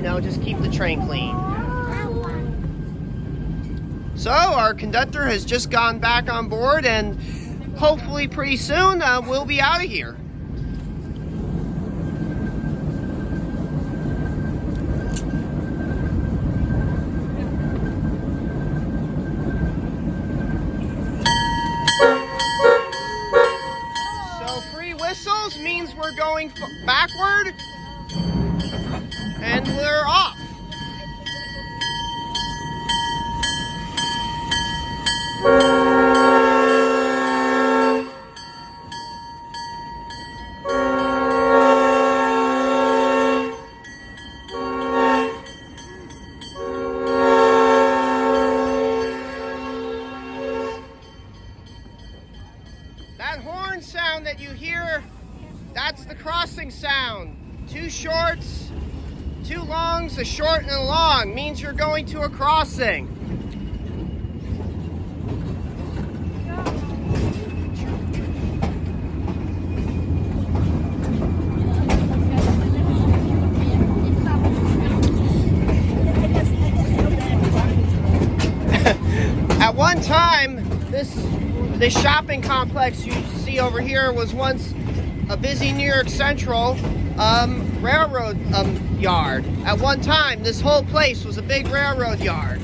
You know, just keep the train clean. So our conductor has just gone back on board, and hopefully pretty soon we'll be out of here. So 3 whistles means we're going backward, and we're off. That horn sound that you hear, that's the crossing sound. 2 shorts, 2 longs, a short and a long means you're going to a crossing. At one time, this shopping complex you see over here was once a busy New York Central railroad yard. At one time, this whole place was a big railroad yard.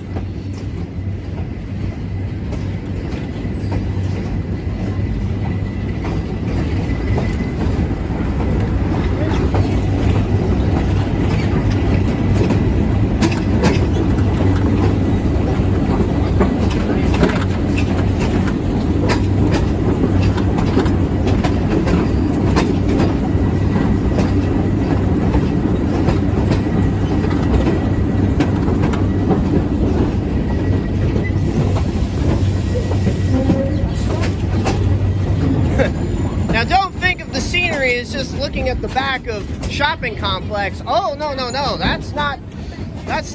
Now don't think of the scenery as just looking at the back of shopping complex. Oh, no, that's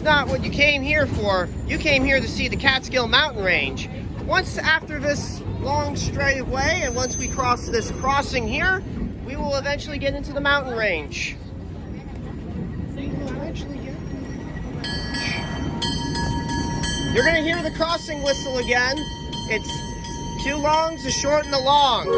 not what you came here for. You came here to see the Catskill Mountain Range. Once after this long straightaway, and once we cross this crossing here, we will eventually get into the mountain range. You're gonna hear the crossing whistle again. It's 2 longs, a short, and a long.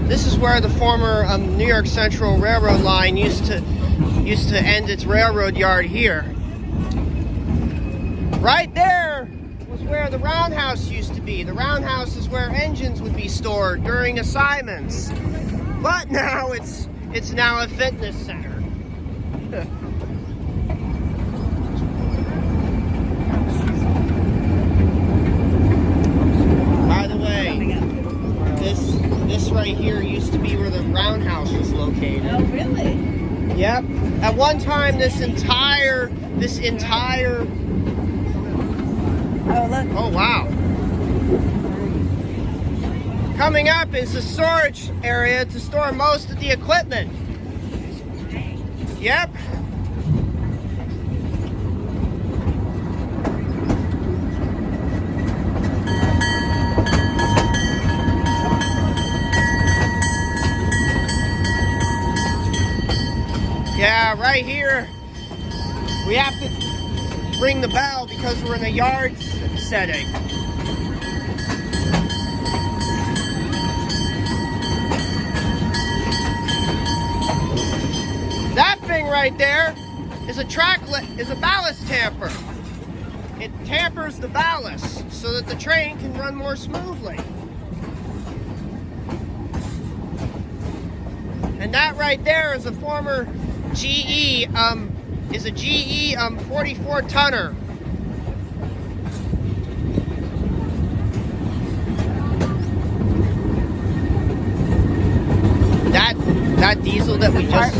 This is where the former New York Central Railroad line used to end its railroad yard here. Right there was where the roundhouse used to be. The roundhouse is where engines would be stored during assignments. But now it's now a fitness center. This right here used to be where the roundhouse was located. Oh, really? Yep. At one time, this entire. Oh, look. Oh, wow. Coming up is a storage area to store most of the equipment. Yep. Yeah, right here, we have to ring the bell because we're in a yard setting. That thing right there is a ballast tamper. It tampers the ballast so that the train can run more smoothly. And that right there is a former GE 44 tonner. that diesel that we just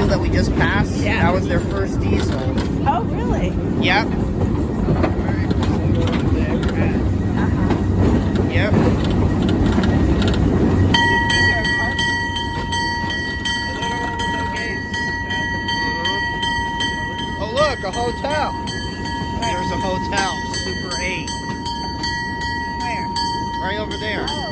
that we just passed, Yeah. that was their first diesel. Oh, really? Yep. Yep. These are apartments. Oh, look, a hotel. There's a hotel, Super 8, Where? right over there. Oh.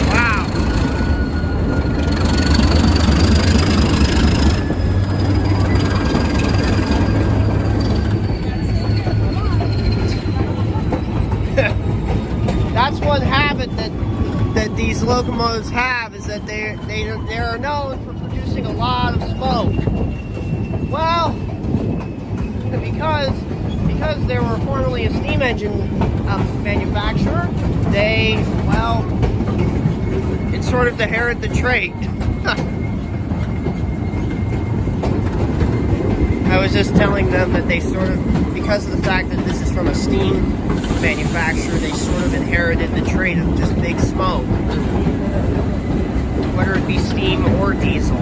Wow. That's one habit that these locomotives have, is that they are known for producing a lot of smoke. Well, because they were formerly a steam engine manufacturer, it's sort of the trait. I was just telling them that they sort of, because of the fact that this is from a steam manufacturer, they sort of inherited the trait of just big smoke, whether it be steam or diesel.